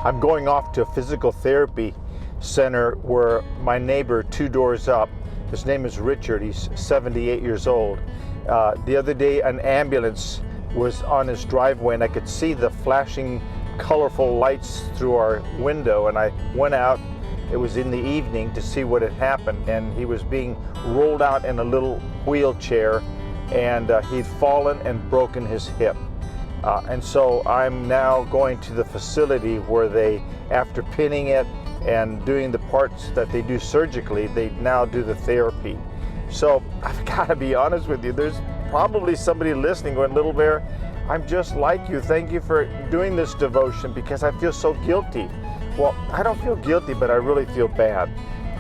I'm going off to a physical therapy center where my neighbor 2 doors up, his name is Richard, he's 78 years old. The other day an ambulance was on his driveway and I could see the flashing colorful lights through our window, and I went out, it was in the evening, to see what had happened, and he was being rolled out in a little wheelchair, and he'd fallen and broken his hip. And so I'm now going to the facility where they, after pinning it and doing the parts that they do surgically, they now do the therapy. So I've got to be honest with you, there's probably somebody listening going, Little Bear, I'm just like you. Thank you for doing this devotion because I feel so guilty. Well, I don't feel guilty, but I really feel bad.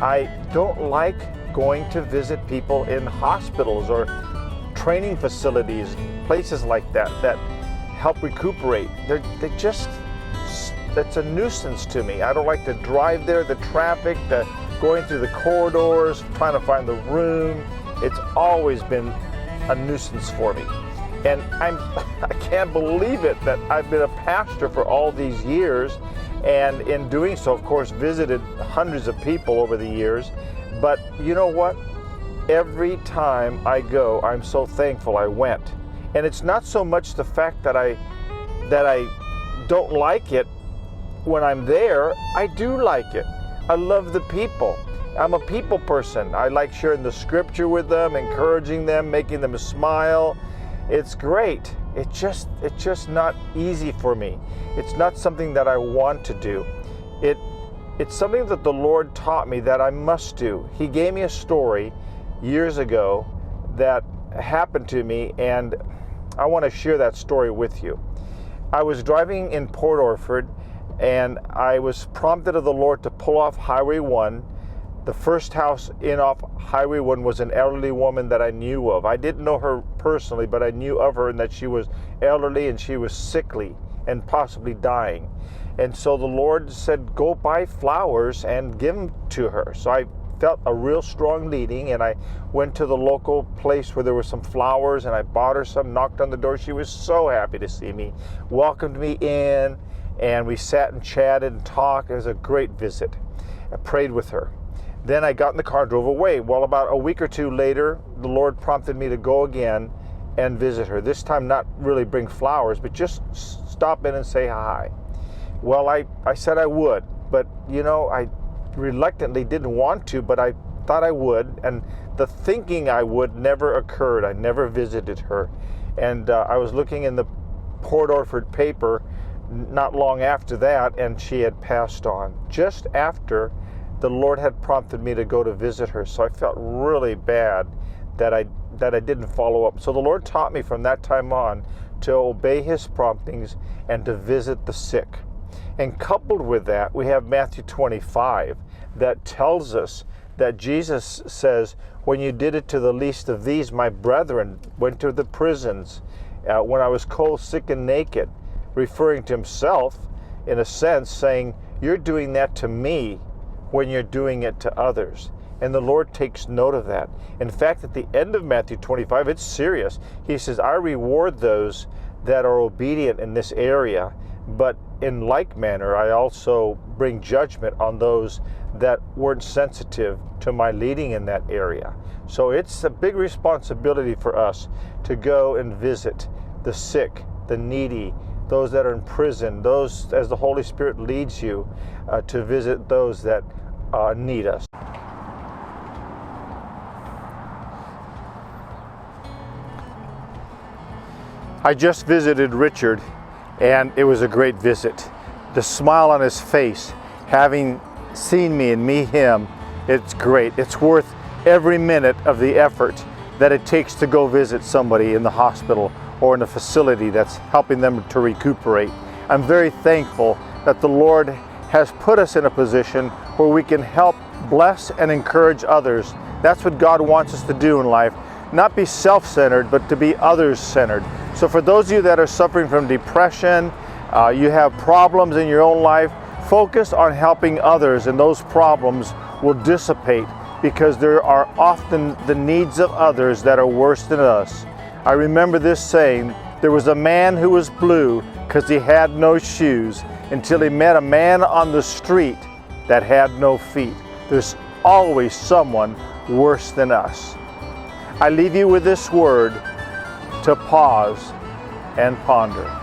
I don't like going to visit people in hospitals or training facilities, places like that help recuperate. That's a nuisance to me. I don't like to drive there, the traffic, the going through the corridors, trying to find the room. It's always been a nuisance for me. And I can't believe it that I've been a pastor for all these years, and in doing so, of course, visited hundreds of people over the years. But you know what? Every time I go, I'm so thankful I went. And it's not so much the fact that I don't like it when I'm there. I do like it. I love the people. I'm a people person. I like sharing the scripture with them, encouraging them, making them smile. It's great. It's just not easy for me. It's not something that I want to do. It's something that the Lord taught me that I must do. He gave me a story years ago that happened to me, and I want to share that story with you. I was driving in Port Orford, and I was prompted of the Lord to pull off Highway 1. The first house in off Highway 1 was an elderly woman that I knew of. I didn't know her personally, but I knew of her and that she was elderly and she was sickly and possibly dying. And so the Lord said, go buy flowers and give them to her. So I felt a real strong leading, and I went to the local place where there were some flowers, and I bought her some, knocked on the door. She was so happy to see me, welcomed me in, and we sat and chatted and talked. It was a great visit. I prayed with her. Then I got in the car and drove away. Well, about a week or two later, the Lord prompted me to go again and visit her. This time not really bring flowers, but just stop in and say hi. Well, I said I would, but you know, I reluctantly didn't want to, but I thought I would, and the thinking I would never occurred. I never visited her. And I was looking in the Port Orford paper not long after that, and she had passed on just after the Lord had prompted me to go to visit her. So I felt really bad that I didn't follow up. So the Lord taught me from that time on to obey His promptings and to visit the sick. And coupled with that, we have Matthew 25 that tells us that Jesus says, when you did it to the least of these, my brethren, went to the prisons, when I was cold, sick, and naked, referring to Himself in a sense, saying, you're doing that to me when you're doing it to others. And the Lord takes note of that. In fact, at the end of Matthew 25, it's serious. He says, I reward those that are obedient in this area, but in like manner, I also bring judgment on those that weren't sensitive to my leading in that area. So it's a big responsibility for us to go and visit the sick, the needy, those that are in prison, those, as the Holy Spirit leads you, to visit those that need us. I just visited Richard, and it was a great visit. The smile on his face, having seen me and me him, it's great. It's worth every minute of the effort that it takes to go visit somebody in the hospital or in a facility that's helping them to recuperate. I'm very thankful that the Lord has put us in a position where we can help bless and encourage others. That's what God wants us to do in life. Not be self-centered, but to be others-centered. So for those of you that are suffering from depression, you have problems in your own life, focus on helping others, and those problems will dissipate because there are often the needs of others that are worse than us. I remember this saying, there was a man who was blue because he had no shoes. until he met a man on the street that had no feet. There's always someone worse than us. I leave you with this word to pause and ponder.